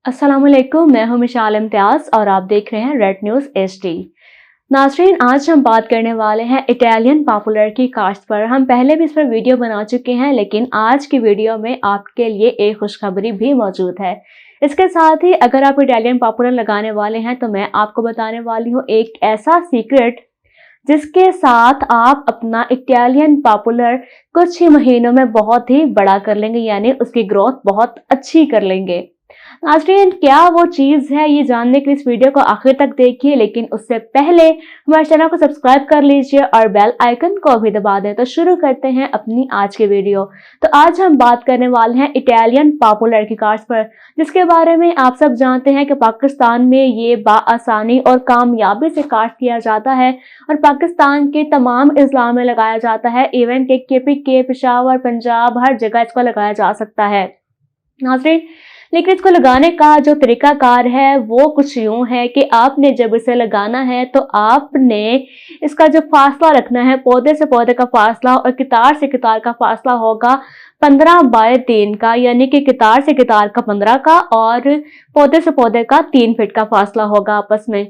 अस्सलाम वालेकुम, मैं हूं मिशाल इम्तियाज और आप देख रहे हैं रेड न्यूज़ HD। नाज़रीन, आज हम बात करने वाले हैं इटालियन पॉपुलर की कास्ट पर। हम पहले भी इस पर वीडियो बना चुके हैं, लेकिन आज की वीडियो में आपके लिए एक खुशखबरी भी मौजूद है। इसके साथ ही अगर आप इटालियन पॉपुलर लगाने वाले हैं तो मैं आपको बताने वाली हूँ एक ऐसा सीक्रेट जिसके साथ आप अपना इटालियन पॉपुलर कुछ ही महीनों में बहुत ही बड़ा कर लेंगे, यानी उसकी ग्रोथ बहुत अच्छी कर लेंगे। नाज़रीन, क्या वो चीज़ है, ये जानने के लिए इस वीडियो को आखिर तक देखिए, लेकिन उससे पहले हमारे चैनल को सब्सक्राइब कर लीजिए और बेल आइकन को भी दबा दें। तो शुरू करते हैं अपनी आज की वीडियो। तो आज हम बात करने वाले हैं इटालियन पॉपुलर की कार्स पर, जिसके बारे में आप सब जानते हैं कि पाकिस्तान में ये बाआसानी और कामयाबी से कास्ट किया जाता है और पाकिस्तान के तमाम अजला में लगाया जाता है। इवन के KPK, पेशावर, पंजाब, हर जगह इसको लगाया जा सकता है। नाज़रीन, लेकिन इसको लगाने का जो तरीकाकार है वो कुछ यूं है कि आपने जब इसे लगाना है तो आपने इसका जो फासला रखना है, पौधे से पौधे का फासला और कितार से कितार का फासला होगा 15 बाय 3 का, यानी कि कितार से कितार का 15 का और पौधे से पौधे का 3 फीट का फासला होगा आपस में।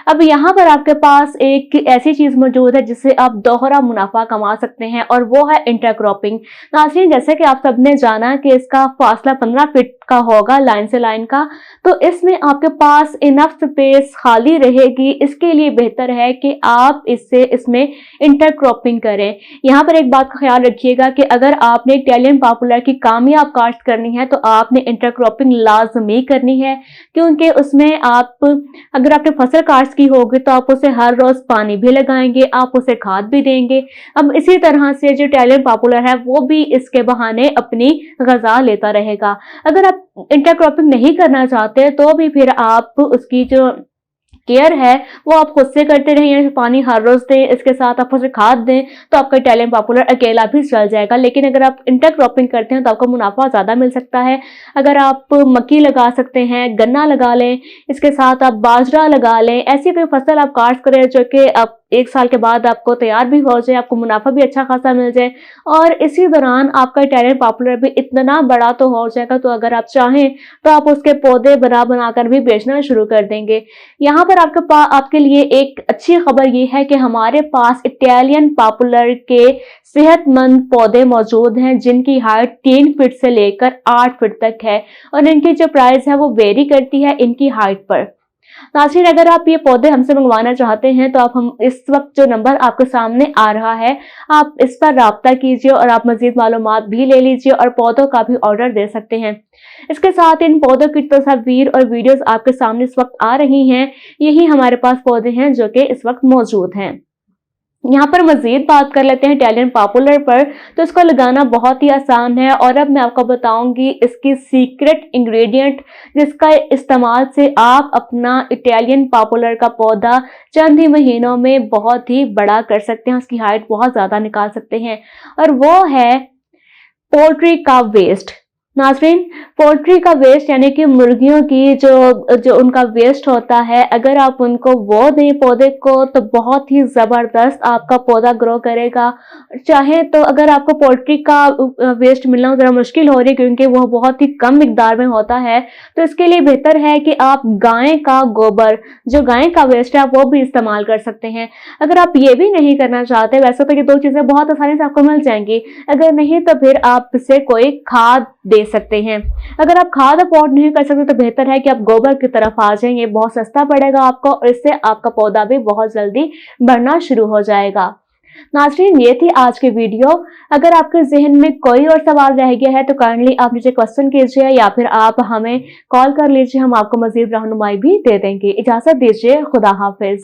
अब यहाँ पर आपके पास एक ऐसी चीज मौजूद है जिससे आप दोहरा मुनाफा कमा सकते हैं और वो है इंटरक्रॉपिंग। नाज़रीन, जैसे कि आप सबने जाना कि इसका फासला 15 फीट का होगा लाइन से लाइन का, तो इसमें आपके पास इनफ स्पेस खाली रहेगी। इसके लिए बेहतर है कि आप इसमें इंटरक्रॉपिंग करें। यहाँ पर एक बात का ख्याल रखिएगा कि अगर आपने इटालियन पॉपुलर की कामयाब काश्त करनी है तो आपने इंटरक्रॉपिंग लाजमी करनी है, क्योंकि उसमें अगर आपने फसल काश्त की होगी तो आप उसे हर रोज पानी भी लगाएंगे, आप उसे खाद भी देंगे। अब इसी तरह से जो इटालियन पॉपुलर है वो भी इसके बहाने अपनी ग़िज़ा लेता रहेगा। अगर आप इंटरक्रॉपिंग नहीं करना चाहते तो भी फिर आप उसकी जो केयर है वो आप खुद से करते रहिए, पानी हर रोज दें, इसके साथ आप उसे खाद दें, तो आपका इटालियन पॉपुलर अकेला भी चल जाएगा। लेकिन अगर आप इंटरक्रॉपिंग करते हैं तो आपको मुनाफा ज्यादा मिल सकता है। अगर आप मक्की लगा सकते हैं, गन्ना लगा लें, इसके साथ आप बाजरा लगा लें, ऐसी कोई फसल आप काश्त करें जो कि आप 1 साल के बाद आपको तैयार भी हो जाए, आपको मुनाफा भी अच्छा खासा मिल जाए और इसी दौरान आपका इटालियन पॉपुलर भी इतना बड़ा तो हो जाएगा, तो अगर आप चाहें तो आप उसके पौधे बनाकर भी बेचना शुरू कर देंगे। यहाँ पर आपके लिए एक अच्छी खबर ये है कि हमारे पास इटालियन पॉपुलर के सेहतमंद पौधे मौजूद हैं जिनकी हाइट 3 फीट से लेकर 8 फीट तक है और इनकी जो प्राइस है वो वेरी करती है इनकी हाइट पर। नाज़रीन, अगर आप ये पौधे हमसे मंगवाना चाहते हैं तो आप हम इस वक्त जो नंबर आपके सामने आ रहा है आप इस पर राब्ता कीजिए और आप मजीद मालूमात भी ले लीजिए और पौधों का भी ऑर्डर दे सकते हैं। इसके साथ इन पौधों की तस्वीर और वीडियोस आपके सामने इस वक्त आ रही हैं। यही हमारे पास पौधे हैं जो कि इस वक्त मौजूद हैं। यहाँ पर मजीद बात कर लेते हैं इटालियन पॉपुलर पर। तो इसको लगाना बहुत ही आसान है और अब मैं आपको बताऊंगी इसकी सीक्रेट इंग्रेडिएंट जिसका इस्तेमाल से आप अपना इटालियन पॉपुलर का पौधा चंद ही महीनों में बहुत ही बड़ा कर सकते हैं, उसकी हाइट बहुत ज्यादा निकाल सकते हैं, और वो है पोल्ट्री का वेस्ट। नाज़रीन, पोल्ट्री का वेस्ट यानी कि मुर्गियों की जो उनका वेस्ट होता है, अगर आप उनको वो दें पौधे को तो बहुत ही ज़बरदस्त आपका पौधा ग्रो करेगा। चाहे तो अगर आपको पोल्ट्री का वेस्ट मिलना ज़रा मुश्किल हो रही है क्योंकि वो बहुत ही कम मिकदार में होता है, तो इसके लिए बेहतर है कि आप गाय का गोबर, जो गाय का वेस्ट है, आप वो भी इस्तेमाल कर सकते हैं। अगर आप ये भी नहीं करना चाहते, वैसे तो ये 2 चीज़ें बहुत आसानी से आपको मिल जाएंगी, अगर नहीं तो फिर आप इसे कोई खाद दे सकते हैं। अगर आप खाद अफोर्ड नहीं कर सकते तो बेहतर है कि आप गोबर की तरफ आ जाएं, ये बहुत सस्ता पड़ेगा आपको और इससे आपका पौधा भी बहुत जल्दी बढ़ना शुरू हो जाएगा। नाज़रीन, ये थी आज की वीडियो। अगर आपके जहन में कोई और सवाल रह गया है तो काइंडली आप मुझे क्वेश्चन कीजिए या फिर आप हमें कॉल कर लीजिए, हम आपको मजीद रहनुमाई भी दे देंगे। इजाजत दीजिए, खुदा हाफिज।